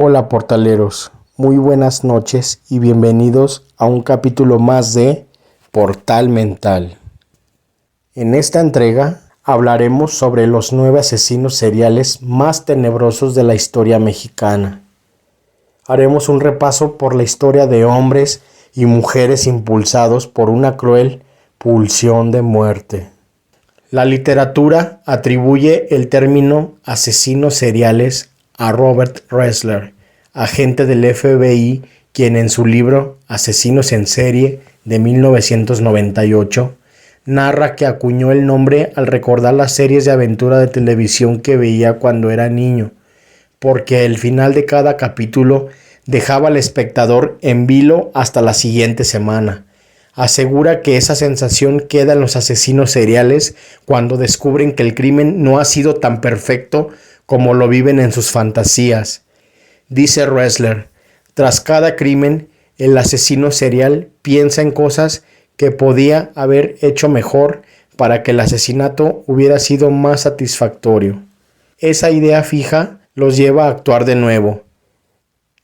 Hola portaleros, muy buenas noches y bienvenidos a un capítulo más de Portal Mental. En esta entrega hablaremos sobre los 9 asesinos seriales más tenebrosos de la historia mexicana. Haremos un repaso por la historia de hombres y mujeres impulsados por una cruel pulsión de muerte. La literatura atribuye el término asesinos seriales a Robert Ressler, agente del FBI, quien en su libro Asesinos en serie de 1998 narra que acuñó el nombre al recordar las series de aventura de televisión que veía cuando era niño, porque el final de cada capítulo dejaba al espectador en vilo hasta la siguiente semana. Asegura que esa sensación queda en los asesinos seriales cuando descubren que el crimen no ha sido tan perfecto como lo viven en sus fantasías. Dice Ressler, tras cada crimen, el asesino serial piensa en cosas que podía haber hecho mejor para que el asesinato hubiera sido más satisfactorio. Esa idea fija los lleva a actuar de nuevo.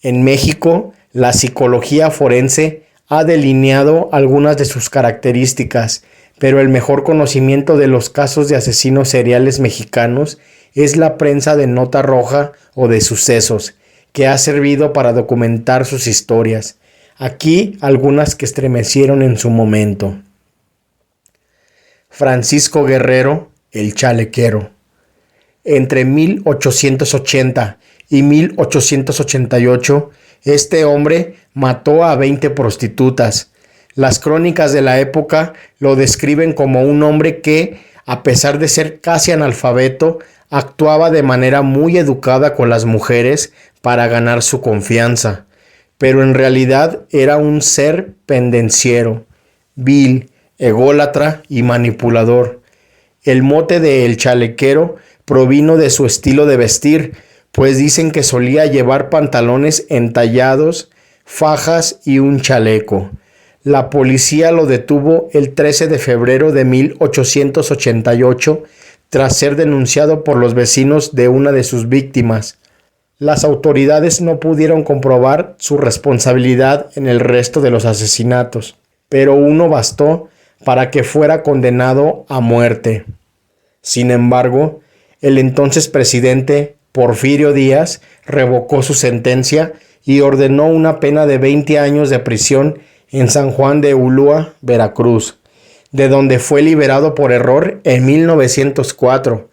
En México, la psicología forense ha delineado algunas de sus características, pero el mejor conocimiento de los casos de asesinos seriales mexicanos es la prensa de nota roja o de sucesos, que ha servido para documentar sus historias. Aquí algunas que estremecieron en su momento. Francisco Guerrero, el Chalequero. Entre 1880 y 1888, este hombre mató a 20 prostitutas. Las crónicas de la época lo describen como un hombre que, a pesar de ser casi analfabeto, actuaba de manera muy educada con las mujeres para ganar su confianza, pero en realidad era un ser pendenciero, vil, ególatra y manipulador. El mote de El Chalequero provino de su estilo de vestir, pues dicen que solía llevar pantalones entallados, fajas y un chaleco. La policía lo detuvo el 13 de febrero de 1888 tras ser denunciado por los vecinos de una de sus víctimas. Las autoridades no pudieron comprobar su responsabilidad en el resto de los asesinatos, pero uno bastó para que fuera condenado a muerte. Sin embargo, el entonces presidente Porfirio Díaz revocó su sentencia y ordenó una pena de 20 años de prisión en San Juan de Ulúa, Veracruz, de donde fue liberado por error en 1904.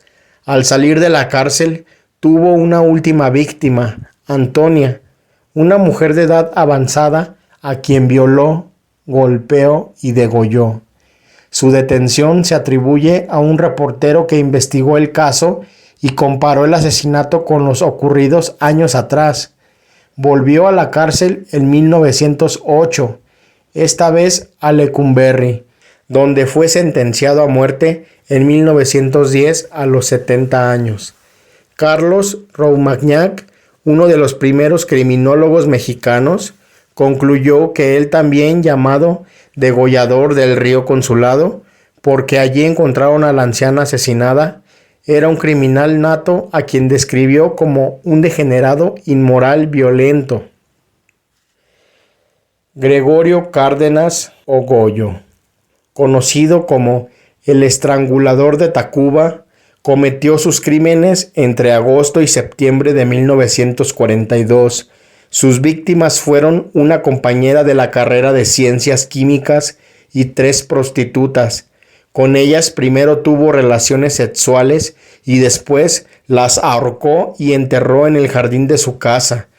Al salir de la cárcel, tuvo una última víctima, Antonia, una mujer de edad avanzada a quien violó, golpeó y degolló. Su detención se atribuye a un reportero que investigó el caso y comparó el asesinato con los ocurridos años atrás. Volvió a la cárcel en 1908, esta vez a Lecumberri, donde fue sentenciado a muerte en 1910 a los 70 años. Carlos Roumagnac, uno de los primeros criminólogos mexicanos, concluyó que él también llamado degollador del Río Consulado, porque allí encontraron a la anciana asesinada, era un criminal nato a quien describió como un degenerado inmoral violento. Gregorio Cárdenas o Goyo, conocido como el Estrangulador de Tacuba, cometió sus crímenes entre agosto y septiembre de 1942. Sus víctimas fueron una compañera de la carrera de Ciencias Químicas y 3 prostitutas. Con ellas primero tuvo relaciones sexuales y después las ahorcó y enterró en el jardín de su casa.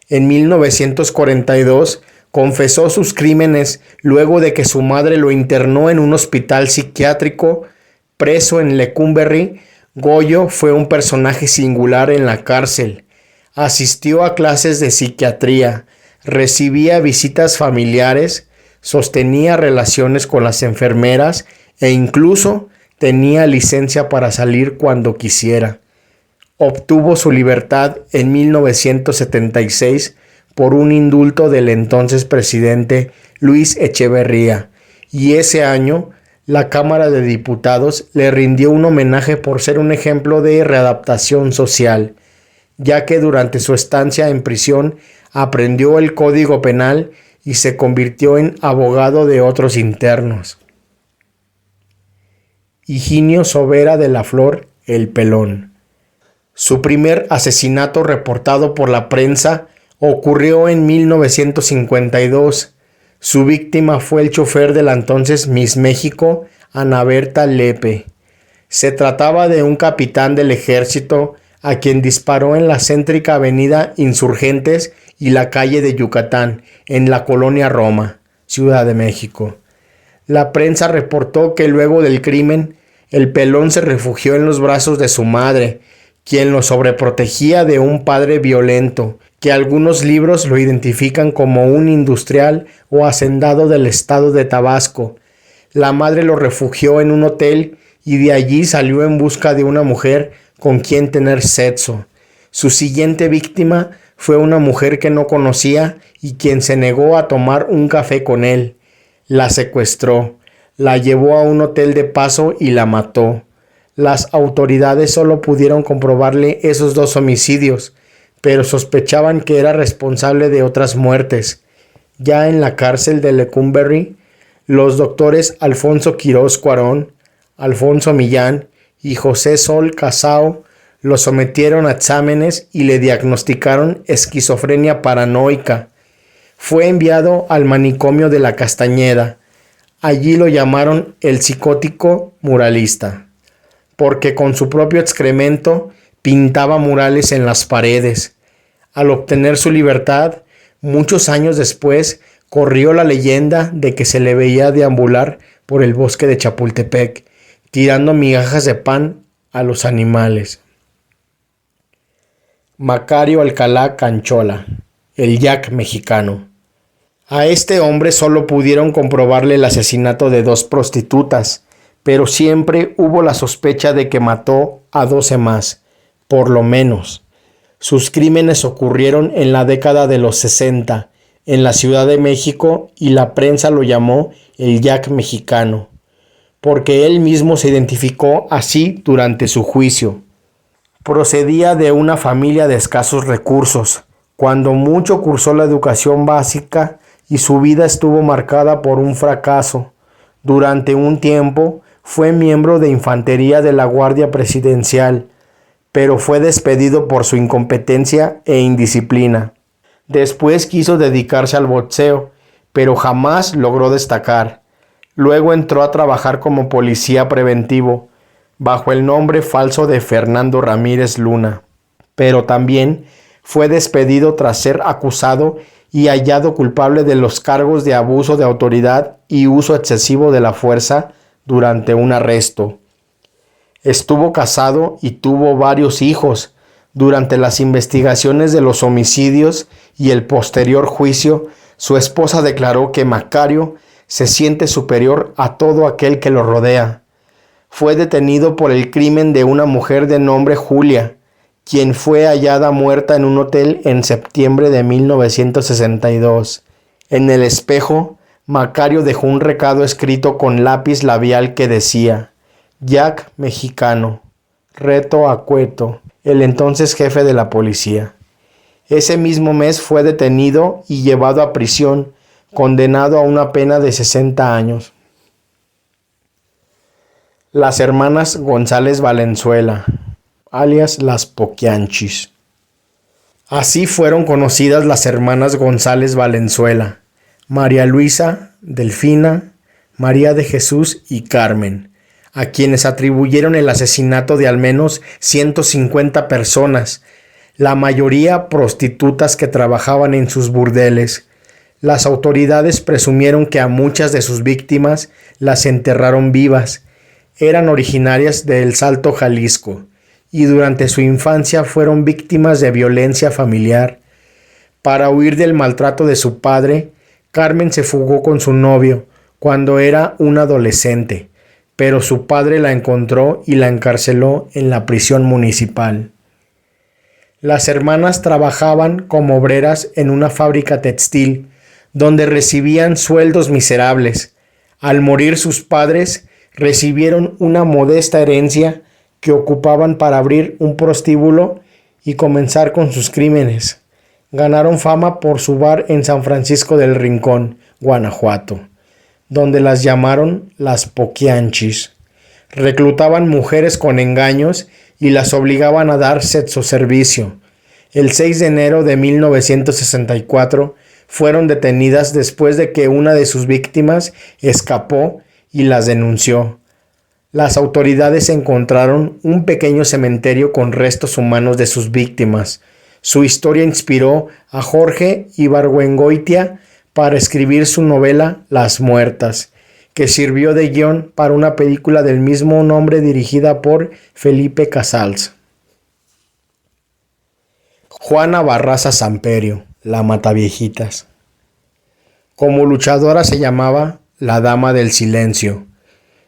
En 1942 confesó sus crímenes luego de que su madre lo internó en un hospital psiquiátrico. Preso en Lecumberri, Goyo fue un personaje singular en la cárcel. Asistió a clases de psiquiatría, recibía visitas familiares, sostenía relaciones con las enfermeras e incluso tenía licencia para salir cuando quisiera. Obtuvo su libertad en 1976 por un indulto del entonces presidente Luis Echeverría, y ese año la Cámara de Diputados le rindió un homenaje por ser un ejemplo de readaptación social. ya que durante su estancia en prisión aprendió el Código Penal y se convirtió en abogado de otros internos. Higinio Sobera de la Flor, el Pelón. Su primer asesinato reportado por la prensa ocurrió en 1952. Su víctima fue el chofer de la entonces Miss México, Ana Berta Lepe. Se trataba de un capitán del ejército a quien disparó en la céntrica avenida Insurgentes y la calle de Yucatán, en la colonia Roma, Ciudad de México. La prensa reportó que luego del crimen, el Pelón se refugió en los brazos de su madre, quien lo sobreprotegía de un padre violento, que algunos libros lo identifican como un industrial o hacendado del estado de Tabasco. La madre lo refugió en un hotel y de allí salió en busca de una mujer con quien tener sexo. Su siguiente víctima fue una mujer que no conocía y quien se negó a tomar un café con él. La secuestró, la llevó a un hotel de paso y la mató. Las autoridades solo pudieron comprobarle esos 2 homicidios, pero sospechaban que era responsable de otras muertes. Ya en la cárcel de Lecumberri, los doctores Alfonso Quirós Cuarón, Alfonso Millán y José Sol Casao lo sometieron a exámenes y le diagnosticaron esquizofrenia paranoica. Fue enviado al manicomio de la Castañeda. Allí lo llamaron el psicótico muralista, porque con su propio excremento pintaba murales en las paredes. Al obtener su libertad, muchos años después, corrió la leyenda de que se le veía deambular por el bosque de Chapultepec, tirando migajas de pan a los animales. Macario Alcalá Canchola, el Jack mexicano. A este hombre solo pudieron comprobarle el asesinato de 2 prostitutas, pero siempre hubo la sospecha de que mató a 12 más, por lo menos. Sus crímenes ocurrieron en la década de los 60, en la Ciudad de México, y la prensa lo llamó el Jack mexicano, porque él mismo se identificó así durante su juicio. Procedía de una familia de escasos recursos. Cuando mucho cursó la educación básica y su vida estuvo marcada por un fracaso. Durante un tiempo fue miembro de infantería de la Guardia Presidencial, pero fue despedido por su incompetencia e indisciplina. Después quiso dedicarse al boxeo, pero jamás logró destacar. Luego entró a trabajar como policía preventivo, bajo el nombre falso de Fernando Ramírez Luna, pero también fue despedido tras ser acusado y hallado culpable de los cargos de abuso de autoridad y uso excesivo de la fuerza durante un arresto. Estuvo casado y tuvo varios hijos. Durante las investigaciones de los homicidios y el posterior juicio, su esposa declaró que Macario se siente superior a todo aquel que lo rodea. Fue detenido por el crimen de una mujer de nombre Julia, quien fue hallada muerta en un hotel en septiembre de 1962. En el espejo, Macario dejó un recado escrito con lápiz labial que decía: Jack mexicano, reto a Cueto, el entonces jefe de la policía. Ese mismo mes fue detenido y llevado a prisión, condenado a una pena de 60 años. Las hermanas González Valenzuela, alias las Poquianchis. Así fueron conocidas las hermanas González Valenzuela: María Luisa, Delfina, María de Jesús y Carmen, a quienes atribuyeron el asesinato de al menos 150 personas, la mayoría prostitutas que trabajaban en sus burdeles. Las autoridades presumieron que a muchas de sus víctimas las enterraron vivas. Eran originarias de El Salto, Jalisco, y durante su infancia fueron víctimas de violencia familiar. Para huir del maltrato de su padre, Carmen se fugó con su novio cuando era un adolescente, pero su padre la encontró y la encarceló en la prisión municipal. Las hermanas trabajaban como obreras en una fábrica textil, donde recibían sueldos miserables. Al morir sus padres, recibieron una modesta herencia que ocupaban para abrir un prostíbulo y comenzar con sus crímenes. Ganaron fama por su bar en San Francisco del Rincón, Guanajuato, donde las llamaron las Poquianchis. Reclutaban mujeres con engaños y las obligaban a dar sexo servicio. El 6 de enero de 1964 fueron detenidas después de que una de sus víctimas escapó y las denunció. Las autoridades encontraron un pequeño cementerio con restos humanos de sus víctimas. Su historia inspiró a Jorge Ibargüengoitia para escribir su novela Las Muertas, que sirvió de guión para una película del mismo nombre dirigida por Felipe Casals. Juana Barraza Samperio, la Mataviejitas. Como luchadora se llamaba la Dama del Silencio.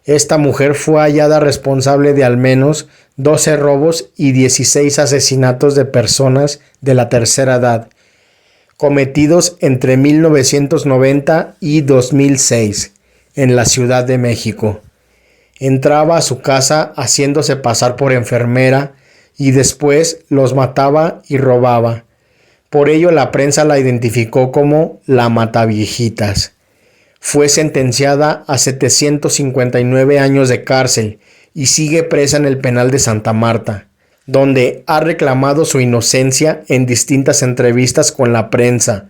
Esta mujer fue hallada responsable de al menos 12 robos y 16 asesinatos de personas de la tercera edad, cometidos entre 1990 y 2006 en la Ciudad de México. Entraba a su casa haciéndose pasar por enfermera y después los mataba y robaba. Por ello la prensa la identificó como la Mataviejitas. Fue sentenciada a 759 años de cárcel y sigue presa en el penal de Santa Marta, donde ha reclamado su inocencia en distintas entrevistas con la prensa.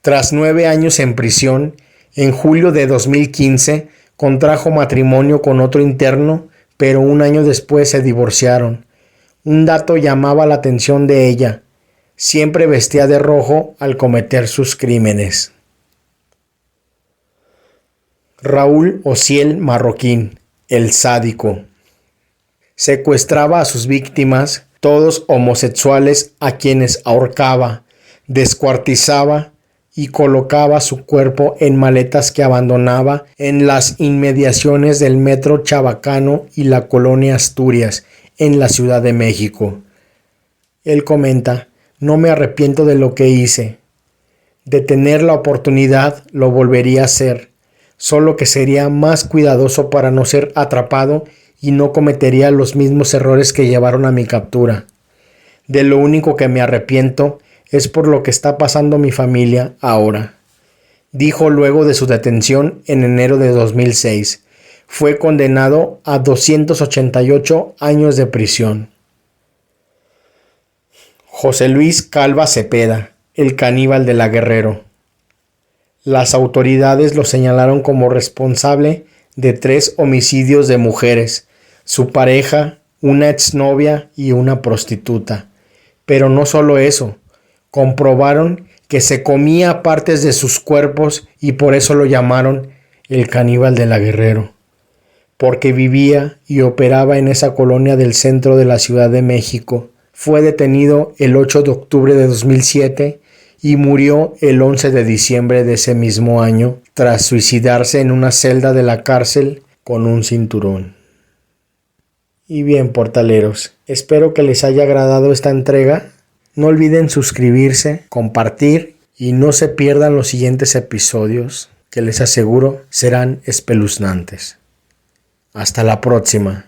Tras 9 años en prisión, en julio de 2015 contrajo matrimonio con otro interno, pero un año después se divorciaron. Un dato llamaba la atención de ella: siempre vestía de rojo al cometer sus crímenes. Raúl Ociel Marroquín, el sádico. Secuestraba a sus víctimas, todos homosexuales, a quienes ahorcaba, descuartizaba y colocaba su cuerpo en maletas que abandonaba en las inmediaciones del metro Chabacano y la colonia Asturias, en la Ciudad de México. Él comenta: no me arrepiento de lo que hice. De tener la oportunidad, lo volvería a hacer, solo que sería más cuidadoso para no ser atrapado y no cometería los mismos errores que llevaron a mi captura. De lo único que me arrepiento es por lo que está pasando mi familia ahora, dijo luego de su detención en enero de 2006. Fue condenado a 288 años de prisión. José Luis Calva Cepeda, el caníbal de la Guerrero. Las autoridades lo señalaron como responsable de 3 homicidios de mujeres, su pareja, una exnovia y una prostituta. Pero no solo eso, comprobaron que se comía partes de sus cuerpos y por eso lo llamaron el caníbal de la Guerrero, porque vivía y operaba en esa colonia del centro de la Ciudad de México. Fue detenido el 8 de octubre de 2007 y murió el 11 de diciembre de ese mismo año tras suicidarse en una celda de la cárcel con un cinturón. Y bien, portaleros, espero que les haya agradado esta entrega. No olviden suscribirse, compartir y no se pierdan los siguientes episodios que les aseguro serán espeluznantes. Hasta la próxima.